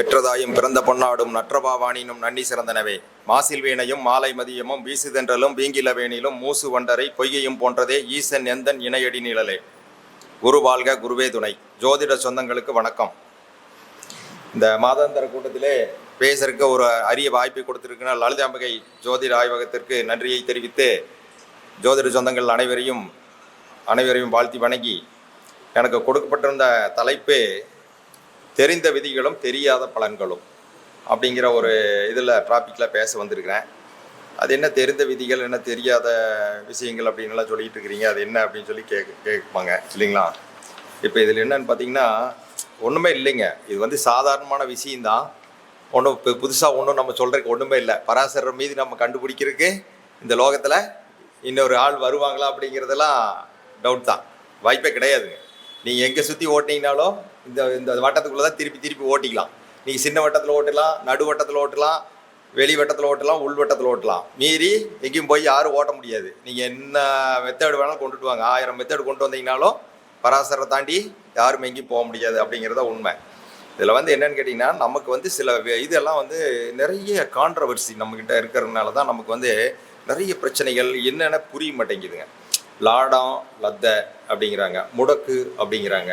பெற்றதாயும் பிறந்த பொன்னாடும் நற்றபாவானினும் நன்னி சிறந்தனவே. மாசில் வீணையும் மாலை மதியமும் வீசுதென்றலும் வீங்கில வேணிலும் மூசு வண்டரை பொய்கையும் போன்றதே ஈசன் எந்தன் இணையடி நிழலே. குரு வாழ்க, குருவே துணை. ஜோதிட சொந்தங்களுக்கு வணக்கம். இந்த மாதாந்திர கூட்டத்திலே பேசுறதுக்கு ஒரு அரிய வாய்ப்பை கொடுத்திருக்கிற லலிதாம்பிகை ஜோதிட ஆய்வகத்திற்கு நன்றியை தெரிவித்து ஜோதிட சொந்தங்கள் அனைவரையும் வாழ்த்தி வணங்கி, எனக்கு கொடுக்கப்பட்டிருந்த தலைப்பு தெரிந்த விதிகளும் தெரியாத பலன்களும் அப்படிங்கிற ஒரு இதில் டாப்பிக்கில் பேச வந்திருக்கிறேன். அது என்ன தெரிந்த விதிகள், என்ன தெரியாத விஷயங்கள் அப்படின்லாம் சொல்லிகிட்டு இருக்கிறீங்க, அது என்ன அப்படின்னு சொல்லி கேட்பாங்க இல்லைங்களா? இப்போ இதில் என்னன்னு பார்த்தீங்கன்னா ஒன்றுமே இல்லைங்க. இது சாதாரணமான விஷயந்தான். ஒன்றும் இப்போ புதுசாக ஒன்றும் நம்ம சொல்கிறதுக்கு ஒன்றுமே இல்லை. பராசரர் மீது நம்ம கண்டுபிடிக்கிறதுக்கு இந்த லோகத்தில் இன்னொரு ஆள் வருவாங்களா அப்படிங்கிறதெல்லாம் டவுட் தான், வாய்ப்பே கிடையாதுங்க. நீங்கள் எங்கே சுற்றி ஓட்டினீங்கனாலும் இந்த வட்டத்துக்குள்ளே தான் திருப்பி ஓட்டிக்கலாம். நீங்கள் சின்ன வட்டத்தில் ஓட்டலாம், நடு வட்டத்தில் ஓட்டலாம், வெளி வட்டத்தில் ஓட்டலாம், உள் வட்டத்தில் ஓட்டலாம். மீறி எங்கேயும் போய் யாரும் ஓட்ட முடியாது. நீங்கள் என்ன மெத்தேடு வேணாலும் கொண்டுட்டு வாங்க, 1000 மெத்தேடு கொண்டு வந்தீங்கனாலும் பராசரை தாண்டி யாரும் எங்கேயும் போக முடியாது அப்படிங்கிறத உண்மை. இதில் என்னென்னு கேட்டிங்கன்னா, நமக்கு சில இதெல்லாம் நிறைய கான்ட்ரவர்சி நம்மக்கிட்ட இருக்கிறதுனால தான் நமக்கு நிறைய பிரச்சனைகள் என்னென்ன புரிய மாட்டேங்குதுங்க. லாடம் லத்த அப்படிங்கிறாங்க, முடக்கு அப்படிங்கிறாங்க,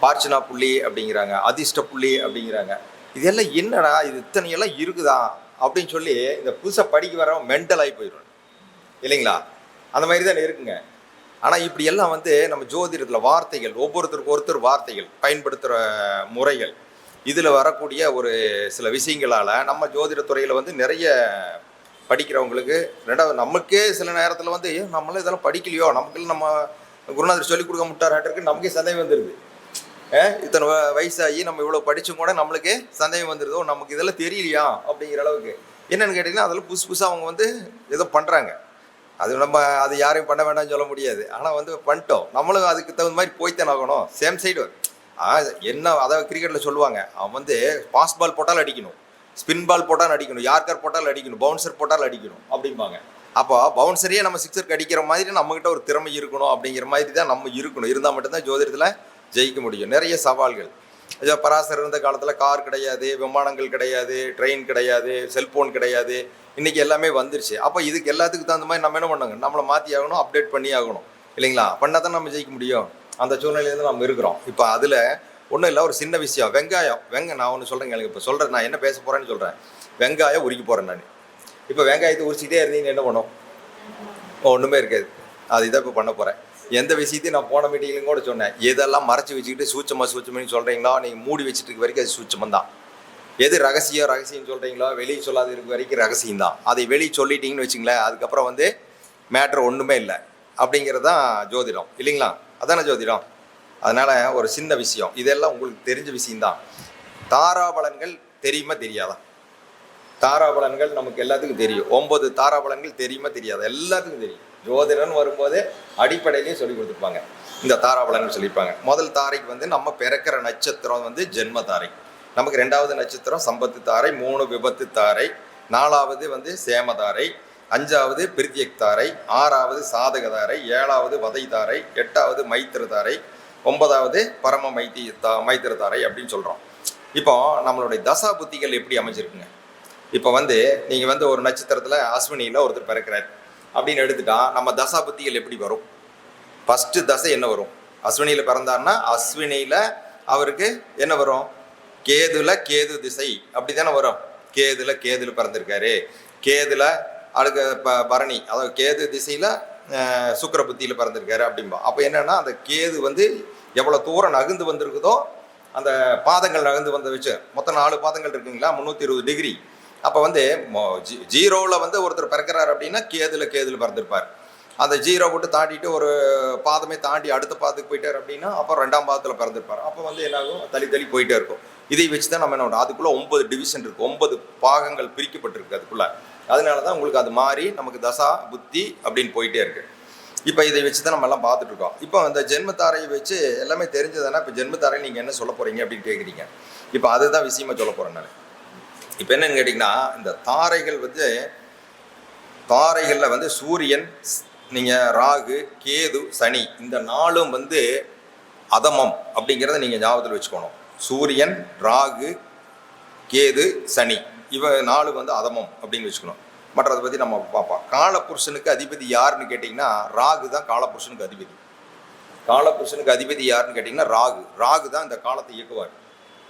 பார்ச்சனா புள்ளி அப்படிங்கிறாங்க, அதிர்ஷ்ட புள்ளி அப்படிங்கிறாங்க. இதெல்லாம் என்னடா, இது இத்தனையெல்லாம் இருக்குதா அப்படின்னு சொல்லி இந்த புதுசாக படிக்க வர மென்டலாகி போயிடும் இல்லைங்களா? அந்த மாதிரி தான் இருக்குங்க. ஆனால் இப்படி எல்லாம் நம்ம ஜோதிடத்தில் வார்த்தைகள், ஒவ்வொருத்தருக்கு ஒருத்தர் வார்த்தைகள் பயன்படுத்துகிற முறைகள், இதில் வரக்கூடிய ஒரு சில விஷயங்களால் நம்ம ஜோதிடத்துறையில் நிறைய படிக்கிறவங்களுக்கு, ரெண்டாவது நமக்கே சில நேரத்தில் நம்மளாம் இதெல்லாம் படிக்கலையோ, நமக்கு நம்ம குருநாதர் சொல்லிக் கொடுக்க முட்டாராட்டிருக்கு நமக்கே சந்தேகம் வந்துடுது. இத்தனை வயசாகி நம்ம இவ்வளோ படிச்சும் கூட நம்மளுக்கு சந்தேகம் வந்துடுதோ, நமக்கு இதெல்லாம் தெரியலையா அப்படிங்கிற அளவுக்கு. என்னென்னு கேட்டிங்கன்னா, அதில் புதுசாக அவங்க ஏதோ பண்ணுறாங்க. அது யாரையும் பண்ண வேண்டாம்னு சொல்ல முடியாது. ஆனால் பண்ணிட்டோம், நம்மளும் அதுக்கு தகுந்த மாதிரி போய்த்தான் ஆகணும். சேம் சைடு என்ன, அதாவது கிரிக்கெட்டில் சொல்லுவாங்க, அவன் பாஸ் பால் போட்டால் அடிக்கணும், ஸ்பின் பால் போட்டால் அடிக்கணும், யார்கர் போட்டால் அடிக்கணும், பவுன்சர் போட்டால் அடிக்கணும் அப்படிம்பாங்க. அப்போ பவுன்சரையே நம்ம சிக்ஸருக்கு அடிக்கிற மாதிரி நம்மகிட்ட ஒரு திறமை இருக்கணும் அப்படிங்கிற மாதிரி தான் நம்ம இருக்கணும். இருந்தால் மட்டும்தான் ஜோதிடத்தில் ஜெயிக்க முடியும். நிறைய சவால்கள். பராசர் இருந்த காலத்தில் கார் கிடையாது, விமானங்கள் கிடையாது, ட்ரெயின் கிடையாது, செல்ஃபோன் கிடையாது. இன்றைக்கி எல்லாமே வந்துருச்சு. அப்போ இதுக்கு எல்லாத்துக்கும் தகுந்த மாதிரி நம்ம என்ன பண்ணாங்க, நம்மளை மாற்றி ஆகணும், அப்டேட் பண்ணி ஆகணும் இல்லைங்களா? பண்ணால் தான் நம்ம ஜெயிக்க முடியும். அந்த சூழ்நிலையிலேருந்து நம்ம இருக்கிறோம். இப்போ அதில் ஒன்றும் இல்லை, ஒரு சின்ன விஷயம். வெங்காயம் நான் ஒன்று சொல்கிறேங்க, எனக்கு இப்போ சொல்கிறேன், நான் என்ன பேச போகிறேன்னு சொல்கிறேன். வெங்காயம் உரிக்க போகிறேன் நான். இப்போ வெங்காயத்தை உரிச்சிக்கிட்டே இருந்தீங்கன்னு என்ன பண்ணும்? ஒன்றுமே இருக்காது. அது இதை இப்போ பண்ண போகிறேன். எந்த விஷயத்தையும் நான் போன மீட்டிங்லையும் கூட சொன்னேன், எதெல்லாம் மறைச்சி வச்சுக்கிட்டு சூட்சம்னு சொல்கிறீங்களோ, நீங்கள் மூடி வச்சுட்டு இருக்க வரைக்கும் அது சூட்சம் தான். எது ரகசியம் சொல்கிறீங்களோ, வெளியே சொல்லாத இருக்க வரைக்கும் ரகசியம் தான். அதை வெளியே சொல்லிட்டீங்கன்னு வச்சுங்களேன், அதுக்கப்புறம் மேட்ரு ஒன்றுமே இல்லை அப்படிங்கிறது தான் ஜோதிடம் இல்லைங்களா? அதானே ஜோதிடம். அதனால் ஒரு சின்ன விஷயம், இதெல்லாம் உங்களுக்கு தெரிஞ்ச விஷயந்தான். தாராபலன்கள் தெரியுமா தெரியாதா? தாராபலன்கள் நமக்கு எல்லாத்துக்கும் தெரியும். 9 தாராபலன்கள் தெரியுமா தெரியாதா? எல்லாத்துக்கும் தெரியும். ஜோதிடம்னு வரும்போது அடிப்படையிலேயே சொல்லி கொடுத்துருப்பாங்க. இந்த தாராபலன்கள் சொல்லியிருப்பாங்க. முதல் தாரைக்கு நம்ம பிறக்கிற நட்சத்திரம் ஜென்ம தாரை. நமக்கு 2வது நட்சத்திரம் சம்பத்து தாரை, 3 விபத்து தாரை, 4வது சேமதாரை, 5வது பிரித்தியக் தாரை, 6வது சாதக தாரை, 7வது வதை தாரை, 8வது மைத்திர தாரை, 9வது பரம மைத்திர தாரை அப்படின்னு சொல்கிறோம். இப்போ நம்மளுடைய தசா புத்திகள் எப்படி அமைஞ்சிருக்குங்க? இப்போ நீங்கள் ஒரு நட்சத்திரத்தில் அஸ்வினியில் ஒருத்தர் பிறக்கிறார் அப்படின்னு எடுத்துட்டா நம்ம தசா புத்திகள் எப்படி வரும்? ஃபஸ்ட்டு தசை என்ன வரும்? அஸ்வினியில் பிறந்தார்னா அஸ்வினியில் அவருக்கு என்ன வரும்? கேது திசை அப்படி தானே வரும். கேதுல பிறந்திருக்காரு, கேதுல அடுக்க பரணி, அதாவது கேது திசையில் சுக்கிர புத்தியில் பிறந்திருக்காரு அப்படின்பா. அப்போ என்னன்னா, அந்த கேது எவ்வளோ தூரம் நகர்ந்து வந்திருக்குதோ, அந்த பாதங்கள் நகர்ந்து வந்த வச்சு மொத்தம் 4 பாதங்கள் இருக்குங்களா, 320 டிகிரி. அப்போ 0வில் ஒருத்தர் பிறக்கிறார் அப்படின்னா கேதுல பிறந்திருப்பார். அந்த 0 விட்டு தாண்டிட்டு ஒரு பாதமே தாண்டி அடுத்த பாதத்துக்கு போயிட்டார் அப்படின்னா அப்போ 2ஆம் பாதத்தில் பிறந்திருப்பார். அப்போ என்னாகும், தள்ளி போயிட்டே இருக்கும். இதை வச்சு தான் நம்ம என்ன பண்ணுறோம், அதுக்குள்ளே 9 டிவிஷன் இருக்குது, 9 பாகங்கள் பிரிக்கப்பட்டிருக்கு அதுக்குள்ளே. அதனால தான் உங்களுக்கு அது மாதிரி நமக்கு தசா புத்தி அப்படின்னு போயிட்டே இருக்குது. இப்போ இதை வச்சு தான் நம்ம எல்லாம் பார்த்துட்ருக்கோம். இப்போ அந்த ஜென்மத்தாரையை வச்சு எல்லாமே தெரிஞ்சதுன்னா, இப்போ ஜென்மத்தாரை நீங்கள் என்ன சொல்ல போகிறீங்க அப்படின்னு கேட்குறீங்க. இப்போ அதுதான் விஷயமா சொல்ல போகிறேன் நான். இப்போ என்னன்னு கேட்டிங்கன்னா, இந்த தாரைகள் தாரைகளில் சூரியன், நீங்கள் ராகு, கேது, சனி, இந்த 4ம் அதமம் அப்படிங்கிறத நீங்கள் ஞாபகத்தில் வச்சுக்கணும். சூரியன், ராகு, கேது, சனி, இவ 4 வந்து அதமம் அப்படின்னு வச்சுக்கணும். மற்றதை பற்றி நம்ம பார்ப்போம். காலபுருஷனுக்கு அதிபதி யாருன்னு கேட்டிங்கன்னா ராகு தான் காலபுருஷனுக்கு அதிபதி. காலபுருஷனுக்கு அதிபதி யாருன்னு கேட்டிங்கன்னா ராகு. ராகு தான் இந்த காலத்தை இயக்குவார்.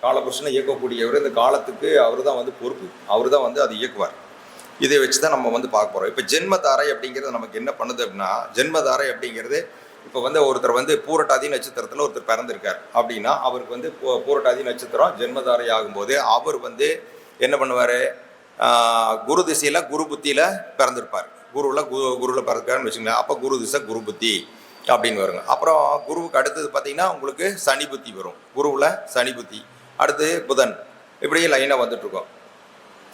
காலபுருஷனை இயக்கக்கூடியவர். இந்த காலத்துக்கு அவர் தான் வந்து பொறுப்பு. அவர் தான் வந்து அதை இயக்குவார். இதை வச்சு தான் நம்ம வந்து பார்க்க போகிறோம். இப்போ ஜென்மதாரை அப்படிங்கிறது நமக்கு என்ன பண்ணுது அப்படின்னா, ஜென்மதாரை அப்படிங்கிறது இப்போ வந்து ஒருத்தர் வந்து பூரட்டாதி நட்சத்திரத்தில் ஒருத்தர் பிறந்திருக்கார் அப்படின்னா அவருக்கு வந்து பூரட்டாதி நட்சத்திரம் ஜென்மதாரை ஆகும்போது அவர் வந்து என்ன பண்ணுவார், குரு திசையில் குரு புத்தியில் பிறந்திருப்பார். குருவில் பிறந்திருக்காருன்னு வச்சுக்கோங்களேன். அப்போ குரு திசை குரு புத்தி அப்படின்னு வருங்க. அப்புறம் குருவுக்கு அடுத்தது பார்த்தீங்கன்னா உங்களுக்கு சனி புத்தி வரும். குருவில் சனி புத்தி, அடுத்து புதன், இப்படியே லைனாக வந்துட்டுருக்கோம்.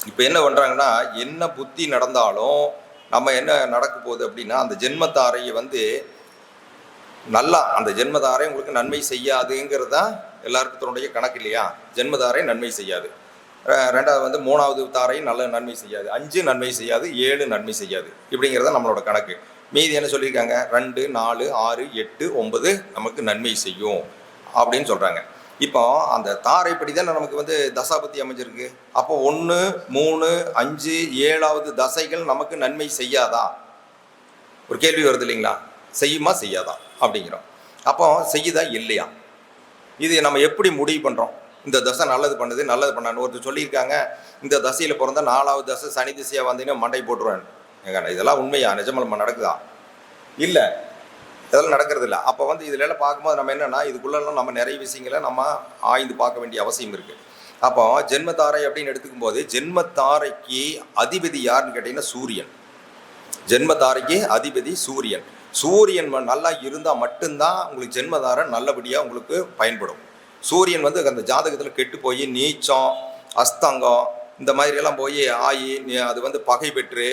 இப்போ என்ன பண்ணுறாங்கன்னா, என்ன புத்தி நடந்தாலும் நம்ம என்ன நடக்க போகுது அப்படின்னா, அந்த ஜென்மத்தாரையை வந்து நல்லா அந்த ஜென்மதாரை உங்களுக்கு நன்மை செய்யாதுங்கிறது தான் எல்லாருக்குடைய கணக்கு இல்லையா. ஜென்மதாரை நன்மை செய்யாது. ரெண்டாவது வந்து 3வது தாரையும் நல்ல நன்மை செய்யாது. 5 நன்மை செய்யாது, 7 நன்மை செய்யாது. இப்படிங்கிறத நம்மளோட கணக்கு. மீதி என்ன சொல்லியிருக்காங்க, 2, 4, 6, 8, 9 நமக்கு நன்மை செய்யும் அப்படின்னு சொல்கிறாங்க. இப்போ அந்த தாரைப்படி தான் நமக்கு வந்து தசாபத்தி அமைஞ்சிருக்கு. அப்போ 1, 3, 5, 7வது தசைகள் நமக்கு நன்மை செய்யாதா? ஒரு கேள்வி வருது இல்லைங்களா, செய்யுமா செய்யாதா அப்படிங்கிறோம். அப்போ செய்யுதா இல்லையா, இது நம்ம எப்படி முடிவு பண்ணுறோம்? இந்த தசை நல்லது பண்ணுது நல்லது பண்ணான்னு ஒருத்தர் சொல்லியிருக்காங்க, இந்த தசையில் பிறந்த 4வது தசை சனி திசையாக வந்தீங்கன்னா மண்டை போட்டுருவேன். ஏங்க இதெல்லாம் உண்மையா, நிஜமாக நடக்குதா? இல்லை, இதெல்லாம் நடக்கிறது இல்லை. அப்போ வந்து இதிலெல்லாம் பார்க்கும்போது நம்ம என்னென்னா, இதுக்குள்ளெல்லாம் நம்ம நிறைய விஷயங்களை நம்ம ஆய்ந்து பார்க்க வேண்டிய அவசியம் இருக்குது. அப்போ ஜென்மத்தாரை அப்படின்னு எடுத்துக்கும் போது ஜென்மத்தாரைக்கு அதிபதி யாருன்னு கேட்டிங்கன்னா சூரியன். ஜென்மத்தாரைக்கு அதிபதி சூரியன். சூரியன் நல்லா இருந்தால் மட்டும்தான் உங்களுக்கு ஜென்மதாரை நல்லபடியாக உங்களுக்கு பயன்படும். சூரியன் வந்து அந்த ஜாதகத்தில் கெட்டு போய் நீச்சம், அஸ்தங்கம் இந்த மாதிரியெல்லாம் போய் ஆகி அது வந்து பகை பெற்று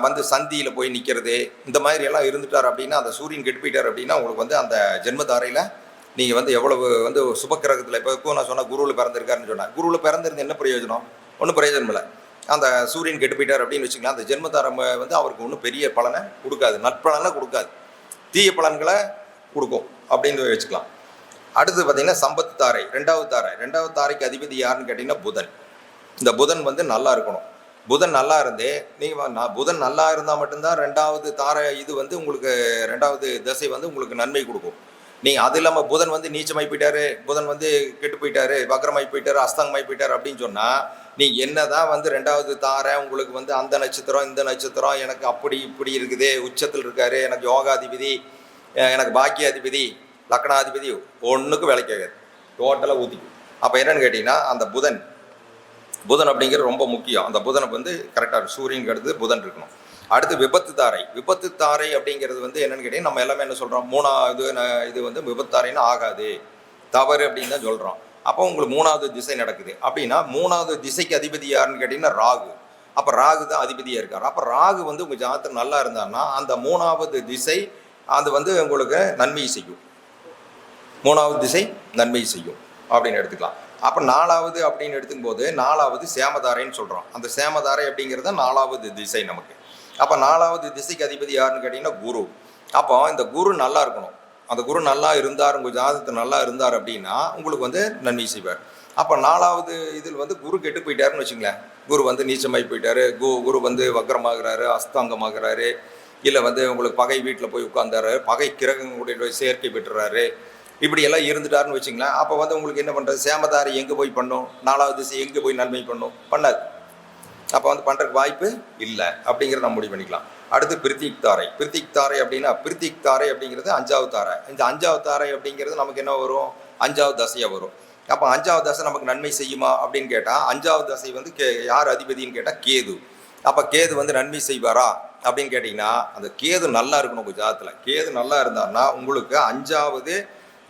வந்து சந்தியில் போய் நிற்கிறது, இந்த மாதிரி எல்லாம் இருந்துட்டார் அப்படின்னா, அந்த சூரியன் கெட்டு போயிட்டார் அப்படின்னா உங்களுக்கு வந்து அந்த ஜென்மதாரையில் நீங்கள் வந்து எவ்வளவு வந்து சுபக்கிரகத்தில் இப்போ நான் சொன்னால் குருவில் பிறந்திருக்காருன்னு சொன்னேன். குருவில் பிறந்திருந்து என்ன பிரயோஜனம்? ஒன்றும் பிரயோஜனம் இல்லை. அந்த சூரியன் கெட்டு போயிட்டார் அப்படின்னு வச்சுக்கலாம், அந்த ஜென்மதாரம் வந்து அவருக்கு ஒன்றும் பெரிய பலனை கொடுக்காது, நற்பலனை கொடுக்காது, தீய பலன்களை கொடுக்கும் அப்படின்னு வச்சுக்கலாம். அடுத்து பார்த்தீங்கன்னா சம்பத்து தாரை, 2வது தாரைக்கு அதிபதி யாருன்னு கேட்டிங்கன்னா புதன். இந்த புதன் வந்து நல்லா இருக்கணும். புதன் நல்லா இருந்தே நீங்கள் புதன் நல்லா இருந்தால் மட்டும்தான் 2வது தாரை இது வந்து உங்களுக்கு 2வது திசை வந்து உங்களுக்கு நன்மை கொடுக்கும். நீங்கள் அது இல்லாமல் புதன் வந்து நீச்சமாகி போயிட்டாரு, புதன் வந்து கெட்டு போயிட்டாரு, வக்ரமாகி போயிட்டாரு, அஸ்தங்கமாகி போயிட்டார் அப்படின்னு சொன்னால் நீங்கள் என்ன தான் வந்து 2வது தாரை உங்களுக்கு வந்து அந்த நட்சத்திரம் இந்த நட்சத்திரம் எனக்கு அப்படி இப்படி இருக்குது, உச்சத்தில் இருக்காரு, எனக்கு யோகாதிபதி, எனக்கு பாக்கியாதிபதி, லக்னாதிபதி, ஒன்றுக்கும் வேலைக்காகாது, டோட்டலாக ஊற்றிக்கும். அப்போ என்னென்னு கேட்டிங்கன்னா அந்த புதன் அப்படிங்கிறது ரொம்ப முக்கியம். அந்த புதனை வந்து கரெக்டாக சூரியனுக்கு அடுத்து புதன் இருக்கணும். அடுத்து விபத்து தாரை அப்படிங்கிறது வந்து என்னென்னு கேட்டிங்கன்னா நம்ம எல்லாமே என்ன சொல்கிறோம், 3வது இது வந்து விபத்து தாரைன்னு ஆகாது, தவறு அப்படின்னு தான் சொல்கிறோம். அப்போ உங்களுக்கு 3வது திசை நடக்குது அப்படின்னா 3வது திசைக்கு அதிபதி யாருன்னு கேட்டிங்கன்னா ராகு. அப்போ ராகு தான் அதிபதியாக இருக்கார். அப்போ ராகு வந்து உங்கள் ஜாதகம் நல்லா இருந்தாருன்னா அந்த 3வது திசை அது வந்து உங்களுக்கு நன்மை செய்யும். 3வது திசை நன்மை செய்யும் அப்படின்னு எடுத்துக்கலாம். அப்போ 4வது அப்படின்னு எடுத்துக்கும் போது 4வது சேமதாரைன்னு சொல்கிறோம். அந்த சேமதாரை அப்படிங்கிறது 4வது திசை நமக்கு. அப்போ 4வது திசைக்கு அதிபதி யாருன்னு கேட்டிங்கன்னா குரு. அப்போ இந்த குரு நல்லா இருக்கணும். அந்த குரு நல்லா இருந்தார், உங்கள் ஜாதகத்தை நல்லா இருந்தார் அப்படின்னா உங்களுக்கு வந்து நன்மை செய்வார். அப்போ 4வது இதில் வந்து குரு கெட்டு போயிட்டாருன்னு வச்சுங்களேன், குரு வந்து நீச்சமாகி போயிட்டாரு, குரு வந்து வக்ரமாகிறாரு, அஸ்தங்கமாகிறாரு, இல்லை வந்து உங்களுக்கு பகை வீட்டில் போய் உட்கார்ந்தாரு, பகை கிரகங்களுடைய சேர்க்கை பெற்றுறாரு, இப்படியெல்லாம் இருந்துட்டாருன்னு வச்சுங்களேன். அப்போ வந்து உங்களுக்கு என்ன பண்ணுறது, சேமதாரி எங்கே போய் பண்ணும், 4வது திசை எங்கே போய் நன்மை பண்ணும், பண்ணாது. அப்போ வந்து பண்ணுறதுக்கு வாய்ப்பு இல்லை அப்படிங்கிறத நம்ம முடிவு பண்ணிக்கலாம். அடுத்து பிரித்திக் தாரை அப்படின்னா பிரித்திக் தாரை அப்படிங்கிறது 5வது தாரை. இந்த 5வது தாரை அப்படிங்கிறது நமக்கு என்ன வரும், 5வது தசையாக வரும். அப்போ 5வது தசை நமக்கு நன்மை செய்யுமா அப்படின்னு கேட்டால் 5வது தசை வந்து யார் அதிபதினு கேட்டால் கேது. அப்போ கேது வந்து நன்மை செய்வாரா அப்படின்னு கேட்டிங்கன்னா அந்த கேது நல்லா இருக்கணும். உங்கள் ஜாதகத்தில் கேது நல்லா இருந்தாருன்னா உங்களுக்கு 5வது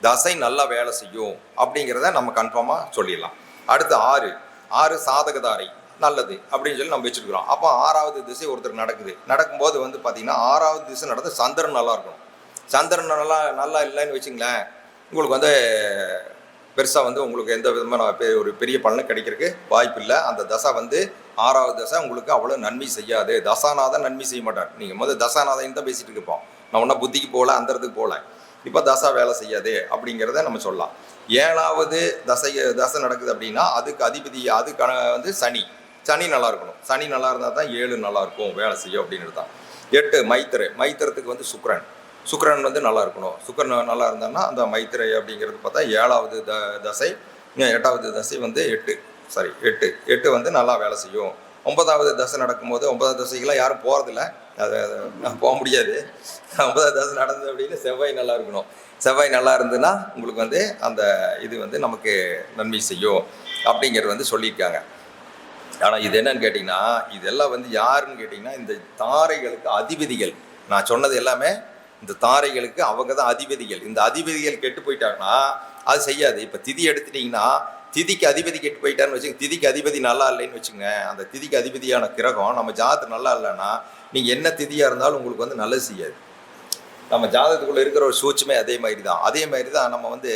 தசை நல்லா வேலை செய்யும் அப்படிங்கிறத நம்ம கன்ஃபார்மாக சொல்லிடலாம். அடுத்து 6 சாதகதாரை நல்லது அப்படின்னு சொல்லி நம்ம வச்சுருக்கிறோம். அப்போ 6வது திசை ஒருத்தருக்கு நடக்கும்போது வந்து பார்த்திங்கன்னா 6வது திசை நடந்து சந்திரன் நல்லா இருக்கணும். சந்திரன் நல்லா இல்லைன்னு வச்சுங்களேன், உங்களுக்கு வந்து பெருசாக வந்து உங்களுக்கு எந்த விதமான ஒரு பெரிய பலனும் கிடைக்கிறதுக்கு வாய்ப்பு இல்லை. அந்த தசை வந்து 6வது தசை உங்களுக்கு அவ்வளோ நன்மை செய்யாது. தசாநாதன் நன்மை செய்ய மாட்டார். நீங்கள் தசாநாதன் தான் பேசிகிட்டு இருப்போம். நான் ஒன்றா புத்திக்கு போகல, அந்த இடத்துக்கு போகல. இப்போ தசை வேலை செய்யாது அப்படிங்கிறத நம்ம சொல்லலாம். 7வது தசை நடக்குது அப்படின்னா அதுக்கு அதிபதி வந்து சனி நல்லா இருக்கணும். சனி நல்லா இருந்தால் தான் 7 நல்லா இருக்கும், வேலை செய்யும் அப்படிங்கிறது தான். 8 மைத்திரத்துக்கு வந்து சுக்கிரன் வந்து நல்லா இருக்கணும். சுக்கிரன் நல்லா இருந்தான்னா அந்த மைத்திரை அப்படிங்கிறது பார்த்தா 7வது தசை. 8வது தசை வந்து 8 வந்து நல்லா வேலை செய்யும். 9வது தசை நடக்கும்போது 9வது தசைக்கெல்லாம் யாரும் போகிறதில்ல, அது போக முடியாது. 9வது தசை நடந்தது அப்படின்னு செவ்வாய் நல்லா இருக்கணும். செவ்வாய் நல்லா இருந்ததுன்னா உங்களுக்கு வந்து அந்த இது வந்து நமக்கு நன்மை செய்யும் அப்படிங்கிறது வந்து சொல்லியிருக்காங்க. ஆனால் இது என்னன்னு கேட்டிங்கன்னா, இதெல்லாம் வந்து யாருன்னு கேட்டிங்கன்னா இந்த தாரைகளுக்கு அதிபதிகள். நான் சொன்னது எல்லாமே இந்த தாரைகளுக்கு அவங்க தான் அதிபதிகள். இந்த அதிபதிகள் கெட்டு போயிட்டாங்கன்னா அது செய்யாது. இப்போ திதி எடுத்துட்டிங்கன்னா திதிக்கு அதிபதி கெட்டு போயிட்டான்னு வச்சுங்க, திதிக்கு அதிபதி நல்லா இல்லைன்னு வச்சுங்க, அந்த திதிக்கு அதிபதியான கிரகம் நம்ம ஜாதகத்து நல்லா இல்லைன்னா நீங்கள் என்ன திதியாக இருந்தாலும் உங்களுக்கு வந்து நல்லது செய்யாது. நம்ம ஜாதகத்துக்குள்ளே இருக்கிற ஒரு சூட்சுமே அதே மாதிரி தான் நம்ம வந்து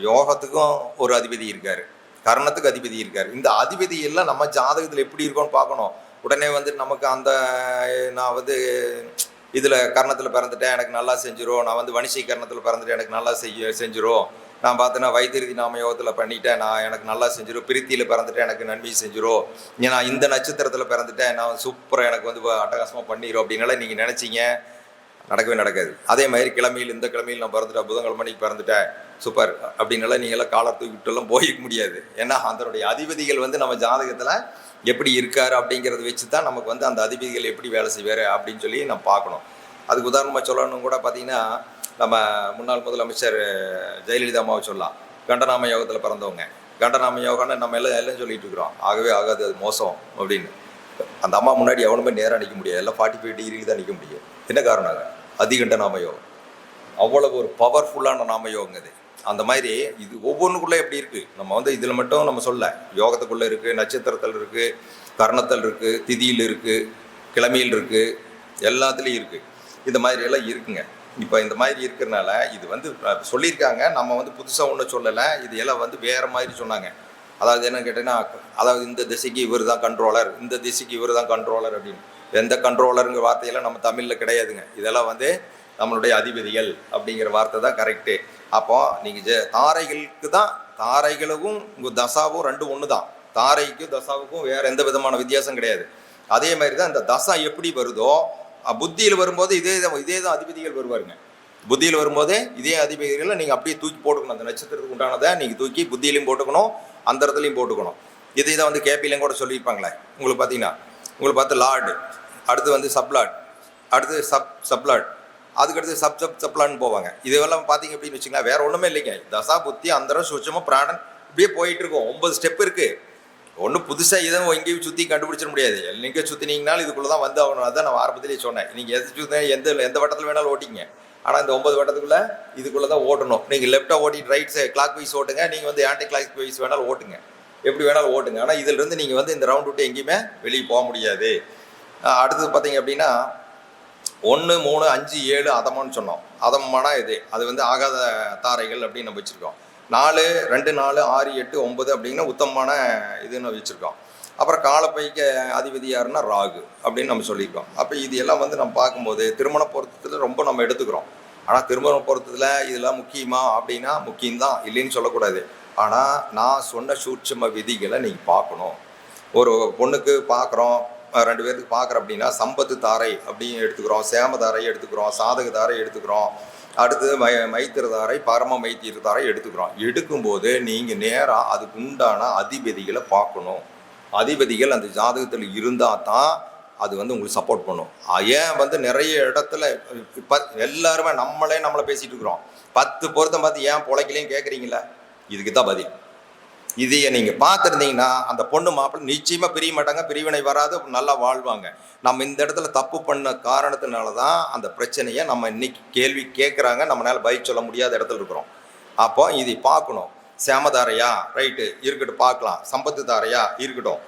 யோகத்துக்கும் ஒரு அதிபதி இருக்கார், கர்ணத்துக்கு அதிபதி இருக்கார். இந்த அதிபதி எல்லாம் நம்ம ஜாதகத்தில் எப்படி இருக்கோன்னு பார்க்கணும். உடனே வந்து நமக்கு நான் வந்து இதில் கர்ணத்தில் பிறந்துட்டேன் எனக்கு நல்லா செஞ்சிரும், நான் வந்து வணிசை கர்ணத்தில் பிறந்துட்டேன் எனக்கு நல்லா செஞ்சிரும், நான் பார்த்தேன்னா வைத்திருதி நாம யோகத்தில் பண்ணிட்டேன் எனக்கு நல்லா செஞ்சிடும், பிரித்தியில் பிறந்துட்டேன் எனக்கு நன்மை செஞ்சிடும், நான் இந்த நட்சத்திரத்தில் பிறந்துட்டேன் நான் சூப்பராக எனக்கு வந்து அட்டகாசமாக பண்ணிடும் அப்படின்னால நீங்கள் நினச்சிங்க, நடக்கவே நடக்காது. அதே மாதிரி இந்த கிழமையில் நான் பிறந்துட்டேன், புதன்கிழமைக்கு பிறந்துட்டேன் சூப்பர் அப்படின்னால நீங்களாம் காலர் தூக்கிட்டுலாம் போயிக்க முடியாது. ஏன்னா அதனுடைய அதிபதிகள் வந்து நம்ம ஜாதகத்தில் எப்படி இருக்காரு அப்படிங்கிறத வச்சு தான் நமக்கு வந்து அந்த அதிபதிகள் எப்படி வேலை செய்வார் அப்படின்னு சொல்லி நம்ம பார்க்கணும். அதுக்கு உதாரணமாக சொல்லணும் கூட பார்த்தீங்கன்னா, நம்ம முன்னாள் முதலமைச்சர் ஜெயலலிதா அம்மாவை சொல்லலாம். கண்டநாம யோகத்தில் பிறந்தவங்க. கண்டநாம யோகம்னு நம்ம எல்லாம் சொல்லிட்டு இருக்கிறோம், ஆகவே ஆகாது அது மோசம் அப்படின்னு. அந்த அம்மா முன்னாடி எவனுமே நேராக நிற்க முடியாது, எல்லாம் 45 டிகிரியில் தான் நிற்க முடியும். என்ன காரணம்? அதிகண்ட நாம யோகம் அவ்வளவு ஒரு பவர்ஃபுல்லான நாம யோகம் அது. அந்த மாதிரி இது ஒவ்வொன்றுக்குள்ளே எப்படி இருக்குது, நம்ம வந்து இதில் மட்டும் நம்ம சொல்ல, யோகத்துக்குள்ளே இருக்குது, நட்சத்திரத்தில் இருக்குது, கர்ணத்தில் இருக்குது, திதியில் இருக்குது, கிழமையில் இருக்குது, எல்லாத்துலேயும் இருக்குது. இந்த மாதிரி எல்லாம் இருக்குங்க. இப்போ இந்த மாதிரி இருக்கிறனால இது வந்து சொல்லியிருக்காங்க, நம்ம வந்து புதுசாக ஒன்றும் சொல்லலை, இது எல்லாம் வந்து வேறு மாதிரி சொன்னாங்க. அதாவது என்னன்னு கேட்டீங்கன்னா, அதாவது இந்த திசைக்கு இவர் தான் கண்ட்ரோலர், இந்த திசைக்கு இவர் தான் கண்ட்ரோலர் அப்படின்னு. எந்த கண்ட்ரோலருங்கிற வார்த்தையெல்லாம் நம்ம தமிழில் கிடையாதுங்க. இதெல்லாம் வந்து நம்மளுடைய அதிபதிகள் அப்படிங்கிற வார்த்தை தான் கரெக்டு. அப்போ நீங்கள் தாரைகளுக்கு தான், தாரைகளுக்கும் உங்கள் தசாவும் ரெண்டும் ஒன்று தான். தாரைக்கும் தசாவுக்கும் வேறு எந்த விதமான வித்தியாசம் கிடையாது. அதே மாதிரி தான் இந்த தசா எப்படி வருதோ புத்தியில் வரும்போது இதே தான் அதிபதிகள் வருவாருங்க. புத்தியில் வரும்போதே இதே அதிபதிகளை நீங்கள் அப்படியே தூக்கி போட்டுக்கணும். அந்த நட்சத்திரத்துக்கு உண்டானதை நீங்கள் தூக்கி புத்தியிலையும் போட்டுக்கணும், அந்த இடத்துலையும் போட்டுக்கணும். இதை தான் வந்து கேபிலையும் கூட சொல்லியிருப்பாங்களே. உங்களுக்கு பார்த்தீங்கன்னா உங்களுக்கு பார்த்து லார்டு, அடுத்து வந்து சப்லாட், அடுத்து சப்லாட், அதுக்கடுத்து சப்லான்னு போவாங்க. இதெல்லாம் பார்த்தீங்க அப்படின்னு வச்சுங்களேன், வேறு ஒன்றுமே இல்லைங்க. தசா புத்தி அந்தரம் சூட்சமாக பிராணன் இப்படியே போயிட்டு இருக்கும். 9 ஸ்டெப் இருக்குது. ஒன்றும் புதுசாக இதை எங்கேயும் சுற்றி கண்டுபிடிச்சிட முடியாது. எங்கே சுற்றினீங்கனாலும் இதுக்குள்ளே தான் வந்து ஆகணும். அதான் நான் ஆரம்பத்திலேயே சொன்னேன். நீங்கள் எது சுற்றினா எந்த வட்டத்தில் வேணாலும் ஓட்டிங்க, ஆனால் இந்த 9 வட்டத்துக்குள்ளே இதுக்குள்ளே தான் ஓட்டணும். நீங்கள் லெஃப்ட்டாக ஓட்டிட்டு ரைட் சைட் கிளாக் வைஸ் ஓட்டுங்க, நீங்கள் வந்து ஆன்டி கிளாக் வைஸ் வேணாலும் ஓட்டுங்க, எப்படி வேணாலும் ஓட்டுங்க. ஆனால் இதிலிருந்து நீங்கள் வந்து இந்த ரவுண்ட் விட்டு எங்கேயுமே வெளியே போக முடியாது. அடுத்தது பார்த்தீங்க அப்படின்னா 1, 3, 5, 7 அதமான்னு சொன்னோம். அதமான இது அது வந்து ஆகாத தாரைகள் அப்படின்னு நம்ம வச்சுருக்கோம். 4, 2, 4, 6, 8, 9 அப்படின்னா உத்தமமான இதுன்னு வச்சுருக்கோம். அப்புறம் காலப்பைக்கு அதிபதி யாருன்னா ராகு அப்படின்னு நம்ம சொல்லியிருக்கோம். அப்போ இது எல்லாம் வந்து நம்ம பார்க்கும்போது திருமண பொருத்தத்தில் ரொம்ப நம்ம எடுத்துக்கிறோம். ஆனால் திருமண பொருத்தத்தில் இதெல்லாம் முக்கியமா அப்படின்னா முக்கியம்தான், இல்லைன்னு சொல்லக்கூடாது. ஆனால் நான் சொன்ன சூட்சும விதிகளை நீங்கள் பார்க்கணும். ஒரு பொண்ணுக்கு பார்க்குறோம், 2 பேருக்கு பார்க்குறோம் அப்படின்னா சம்பத்து தாரை அப்படின்னு எடுத்துக்கிறோம், சேம தாரை எடுத்துக்கிறோம், சாதக தாரை எடுத்துக்கிறோம், அடுத்து மைத்திர தாரை, பரம மைத்திர தாரை எடுத்துக்கிறோம். எடுக்கும்போது நீங்கள் நேராக அதுக்கு உண்டான அதிபதிகளை பார்க்கணும். அதிபதிகள் அந்த ஜாதகத்தில் இருந்தால் தான் அது வந்து உங்களுக்கு சப்போர்ட் பண்ணும். ஏன் வந்து நிறைய இடத்துல எல்லாருமே நம்மளை பேசிகிட்டு இருக்கிறோம். 10 பொருத்தம் பார்த்து ஏன் பொழைக்கலையும் கேட்குறீங்களா? இதுக்கு தான் பதில். இதையை நீங்கள் பார்த்துருந்தீங்கன்னா அந்த பொண்ணு மாப்பிள்ளை நிச்சயமாக பிரிய மாட்டாங்க, பிரிவினை வராது, நல்லா வாழ்வாங்க. நம்ம இந்த இடத்துல தப்பு பண்ண காரணத்தினால தான் அந்த பிரச்சனையை நம்ம இன்னைக்கு கேள்வி கேட்குறாங்க, நம்மளால் பதில் சொல்ல முடியாத இடத்துல இருக்கிறோம். அப்போ இதை பார்க்கணும். சேமதாரையா ரைட்டு இருக்கட்டும் பார்க்கலாம், சம்பத்து தாரையா இருக்கட்டும்,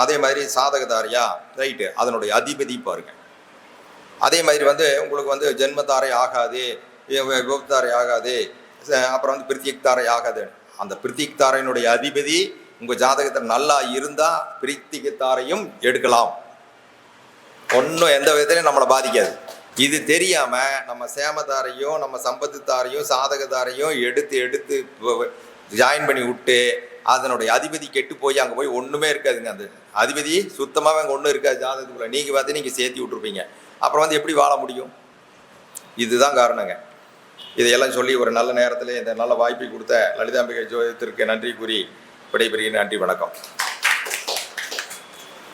அதே மாதிரி சாதகதாரையா ரைட்டு, அதனுடைய அதிபதி பாருங்கள். அதே மாதிரி வந்து உங்களுக்கு வந்து ஜென்மதாரை ஆகாது, விபத்தாரை ஆகாது, அப்புறம் வந்து பிரித்தியக் தாரை ஆகாது. அந்த பிரித்திக் தாரையினுடைய அதிபதி உங்கள் ஜாதகத்தில் நல்லா இருந்தால் பிரித்திக் தாரையும் எடுக்கலாம், ஒன்றும் எந்த விதத்துலையும் நம்மளை பாதிக்காது. இது தெரியாமல் நம்ம சேமதாரையும் நம்ம சம்பத்துத்தாரையும் சாதகதாரையும் எடுத்து ஜாயின் பண்ணி விட்டு அதனுடைய அதிபதி கெட்டு போய் அங்கே போய் ஒன்றுமே இருக்காதுங்க. அந்த அதிபதி சுத்தமாக அங்கே ஒன்றும் இருக்காது ஜாதகத்துக்குள்ள. நீங்கள் பார்த்து நீங்கள் சேர்த்தி விட்ருப்பீங்க. அப்புறம் எப்படி வாழ முடியும்? இதுதான் காரணங்க. இதையெல்லாம் சொல்லி ஒரு நல்ல நேரத்தில் இந்த நல்ல வாய்ப்பை கொடுத்த லலிதாம்பிகை ஜோதிடத்திற்கு நன்றி கூறி விடைபெறுகிறேன். நன்றி, வணக்கம்.